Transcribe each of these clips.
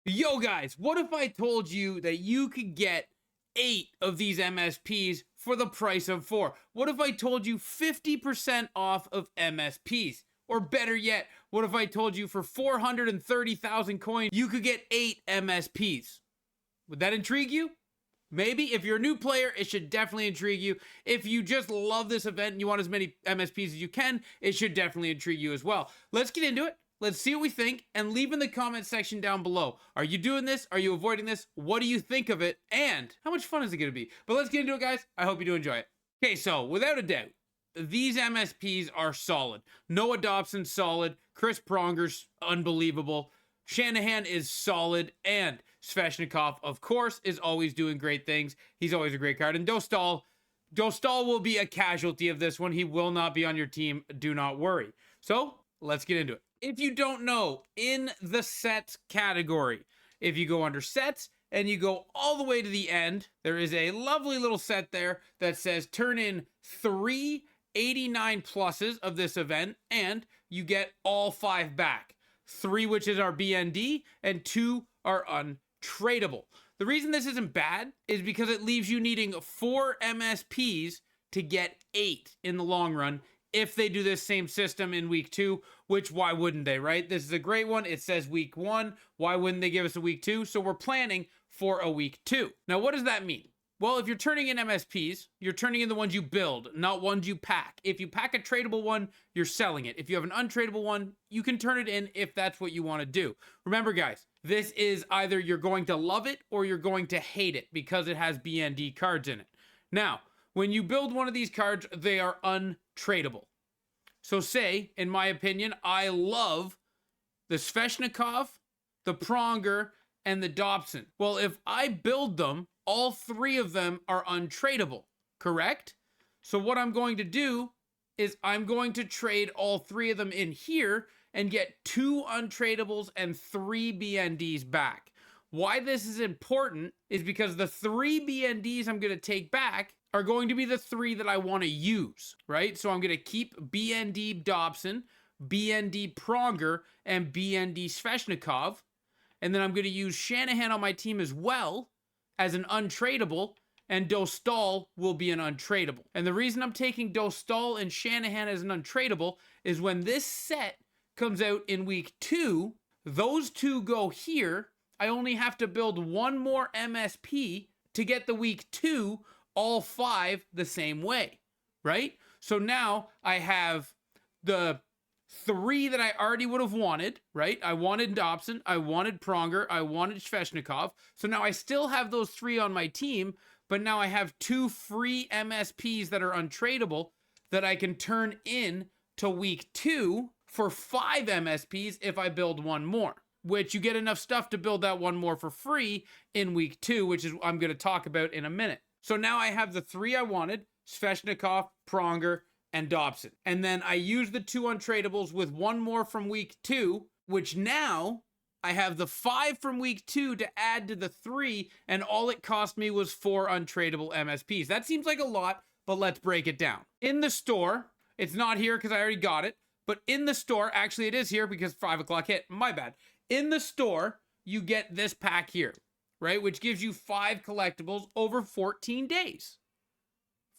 Yo guys, what if I told you that you could get 8 of these MSPs for the price of 4? What if I told you 50% off of MSPs? Or better yet, what if I told you for 430,000 coins you could get 8 MSPs? Would that intrigue you? Maybe. If you're a new player, it should definitely intrigue you. If you just love this event and you want as many MSPs as you can, it should definitely intrigue you as well. Let's get into it. Let's see what we think and leave in the comment section down below. Are you doing this? Are you avoiding this? What do you think of it? And how much fun is it going to be? But let's get into it, guys. I hope you do enjoy it. Okay, so without a doubt, these MSPs are solid. Noah Dobson, solid. Chris Pronger's unbelievable. Shanahan is solid. And Sveshnikov, of course, is always doing great things. He's always a great card. And Dostal will be a casualty of this one. He will not be on your team. Do not worry. So let's get into it. If you don't know, in the sets category, if you go under sets and you go all the way to the end, there is a lovely little set there that says turn in 3 89 pluses of this event and you get all 5 back. 3 which is our BND and 2 are untradeable. The reason this isn't bad is because it leaves you needing 4 MSPs to get 8 in the long run if they do this same system in week 2, which why wouldn't they, right? This is a great one. It says week 1. Why wouldn't they give us a week 2? So we're planning for a week 2. Now, what does that mean? Well, if you're turning in MSPs, you're turning in the ones you build, not ones you pack. If you pack a tradable one, you're selling it. If you have an untradeable one, you can turn it in if that's what you want to do. Remember, guys, this is either you're going to love it or you're going to hate it because it has BND cards in it. Now, when you build one of these cards, they are untradeable. So say, in my opinion, I love the Sveshnikov, the Pronger, and the Dobson. Well, if I build them, all 3 of them are untradeable, correct? So what I'm going to do is I'm going to trade all 3 of them in here and get 2 untradables and 3 BNDs back. Why this is important is because the 3 BNDs I'm going to take back are going to be the 3 that I want to use, right? So I'm going to keep BND Dobson, BND Pronger, and BND Sveshnikov. And then I'm going to use Shanahan on my team as well as an untradeable, and Dostal will be an untradeable. And the reason I'm taking Dostal and Shanahan as an untradeable is when this set comes out in week 2, those 2 go here. I only have to build 1 more MSP to get the week 2 all 5 the same way, right? So now I have the 3 that I already would have wanted, right? I wanted Dobson, I wanted Pronger, I wanted Sveshnikov. So now I still have those 3 on my team, but now I have 2 free MSPs that are untradeable that I can turn in to week 2 for 5 MSPs if I build 1 more, which you get enough stuff to build that 1 more for free in week 2, which is I'm going to talk about in a minute. So now I have the 3 I wanted, Sveshnikov, Pronger, and Dobson. And then I use the 2 untradables with 1 more from week 2, which now I have the 5 from week 2 to add to the 3, and all it cost me was 4 untradeable MSPs. That seems like a lot, but let's break it down. In the store, it's not here because I already got it, but in the store, actually it is here because 5 o'clock hit, my bad. In the store, you get this pack here, right? Which gives you 5 collectibles over 14 days.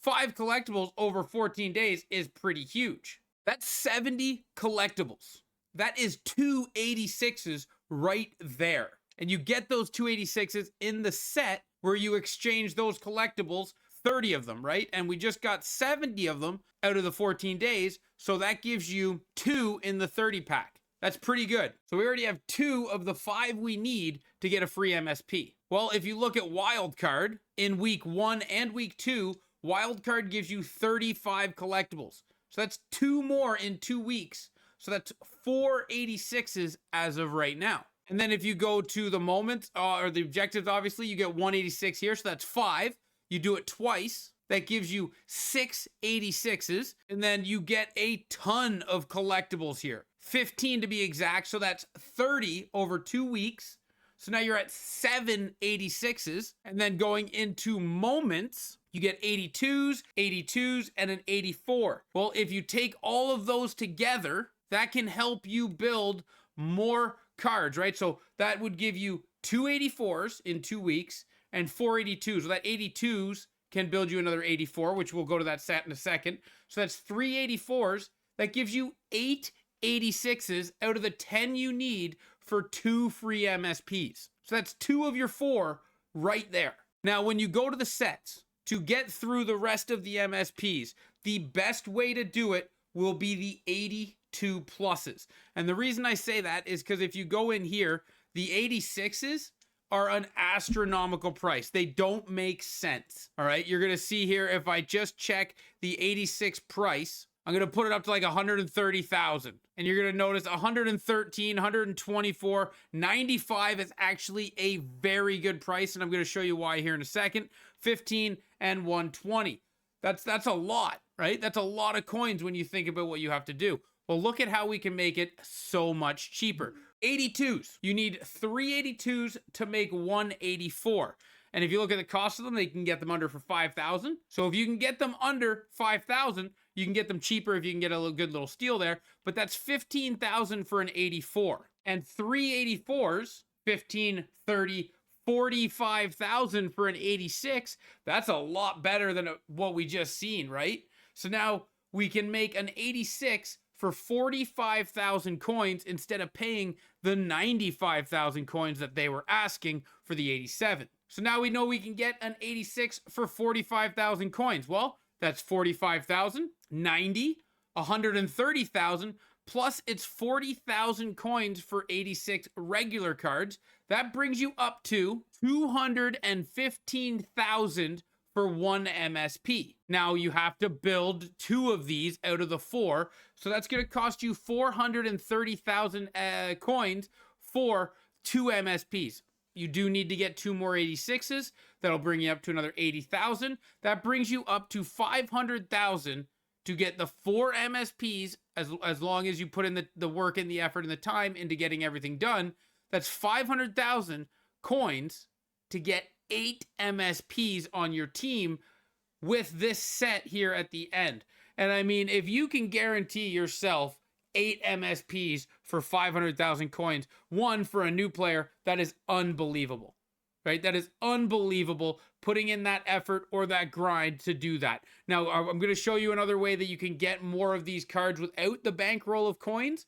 5 collectibles over 14 days is pretty huge. That's 70 collectibles. That is 286s right there. And you get those 286s in the set where you exchange those collectibles, 30 of them, right? And we just got 70 of them out of the 14 days. So that gives you 2 in the 30 pack. That's pretty good. So we already have 2 of the 5 we need to get a free MSP. Well, if you look at Wildcard in week 1 and week 2, Wildcard gives you 35 collectibles. So that's 2 more in 2 weeks. So that's 4 86s as of right now. And then if you go to the moments or the objectives, obviously, you get 186 here. So that's 5. You do it twice. That gives you 6 86s. And then you get a ton of collectibles here. 15 to be exact. So that's 30 over 2 weeks. So now you're at 7 86s. And then going into moments, you get 82s, 82s, and an 84. Well, if you take all of those together, that can help you build more cards, right? So that would give you 284s in 2 weeks and 482s. So that 82s can build you another 84, which we'll go to that set in a second. So that's 384s. That gives you 8 86s out of the 10 you need for 2 free MSPs. So that's 2 of your 4 right there. Now, when you go to the sets to get through the rest of the MSPs, the best way to do it will be the 82 pluses. And the reason I say that is because if you go in here, the 86s are an astronomical price. They don't make sense. All right. You're going to see here, if I just check the 86 price, I'm going to put it up to like 130,000. And you're going to notice 113, 124, 95 is actually a very good price. And I'm going to show you why here in a second. 15 and 120. That's a lot, right? That's a lot of coins when you think about what you have to do. Well, look at how we can make it so much cheaper. 82s. You need 3 82s to make 1 84. And if you look at the cost of them, they can get them under for 5,000. So if you can get them under 5,000, you can get them cheaper if you can get a good little steal there. But that's 15,000 for an 84. And 3 84s, 15, 30, 45,000 for an 86. That's a lot better than what we just seen, right? So now we can make an 86 for 45,000 coins instead of paying the 95,000 coins that they were asking for the 87. So now we know we can get an 86 for 45,000 coins. Well, that's 45,000, 90, 130,000, plus it's 40,000 coins for 86 regular cards. That brings you up to 215,000 for 1 MSP. Now you have to build 2 of these out of the 4. So that's going to cost you 430,000 coins for 2 MSPs. You do need to get 2 more 86s. That'll bring you up to another 80,000. That brings you up to 500,000 to get the 4 MSPs as long as you put in the work and the effort and the time into getting everything done. That's 500,000 coins to get 8 MSPs on your team with this set here at the end. And I mean, if you can guarantee yourself 8 MSPs for 500,000 coins, one for a new player, that is unbelievable, right? That is unbelievable, putting in that effort or that grind to do that. Now, I'm going to show you another way that you can get more of these cards without the bankroll of coins,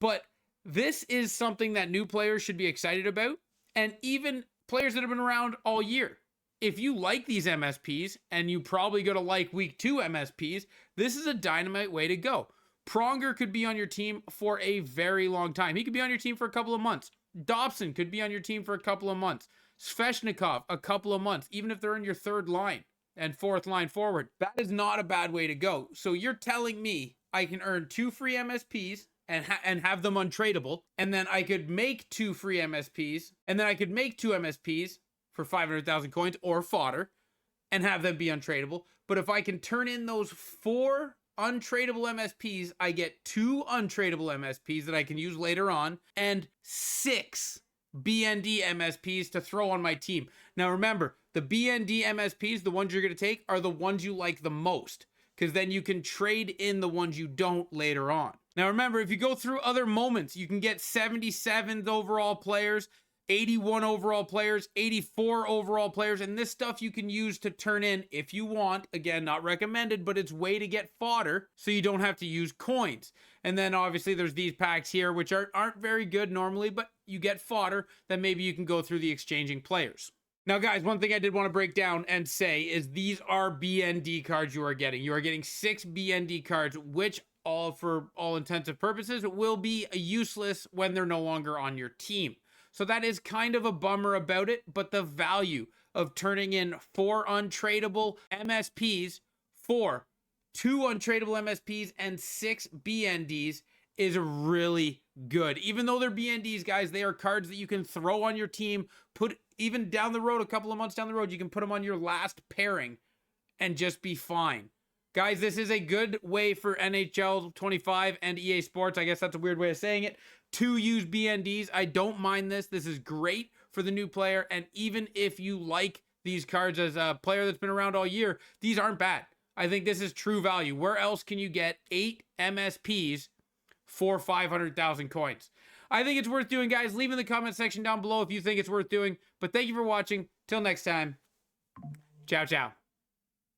but this is something that new players should be excited about, and even players that have been around all year. If you like these MSPs, and you probably going to like week 2 MSPs, this is a dynamite way to go. Pronger could be on your team for a very long time. He could be on your team for a couple of months. Dobson could be on your team for a couple of months. Sveshnikov, a couple of months, even if they're in your 3rd line and 4th line forward. That is not a bad way to go. So you're telling me I can earn 2 free MSPs and have them untradeable, and then I could make 2 free MSPs, and then I could make 2 MSPs for 500,000 coins or fodder and have them be untradeable. But if I can turn in those 4 untradeable MSPs, I get 2 untradeable MSPs that I can use later on and 6 BND MSPs to throw on my team. Now remember, the BND MSPs, the ones you're going to take, are the ones you like the most, because then you can trade in the ones you don't later on. Now remember, if you go through other moments, you can get 77th overall players, 81 overall players, 84 overall players, and this stuff you can use to turn in if you want. Again, not recommended, but it's way to get fodder so you don't have to use coins. And then obviously there's these packs here, which aren't very good normally, but you get fodder, then maybe you can go through the exchanging players. Now guys, one thing I did want to break down and say is these are BND cards you are getting. You are getting 6 BND cards, which for all intensive purposes will be useless when they're no longer on your team. So that is kind of a bummer about it, but the value of turning in 4 untradeable MSPs for 2 untradeable MSPs and 6 BNDs is really good. Even though they're BNDs, guys, they are cards that you can throw on your team, put even down the road, a couple of months down the road, you can put them on your last pairing and just be fine. Guys, this is a good way for NHL 25 and EA Sports, I guess that's a weird way of saying it, to use BNDs. I don't mind this. This is great for the new player. And even if you like these cards as a player that's been around all year, these aren't bad. I think this is true value. Where else can you get 8 MSPs for 500,000 coins? I think it's worth doing, guys. Leave in the comment section down below if you think it's worth doing. But thank you for watching. Till next time. Ciao, ciao.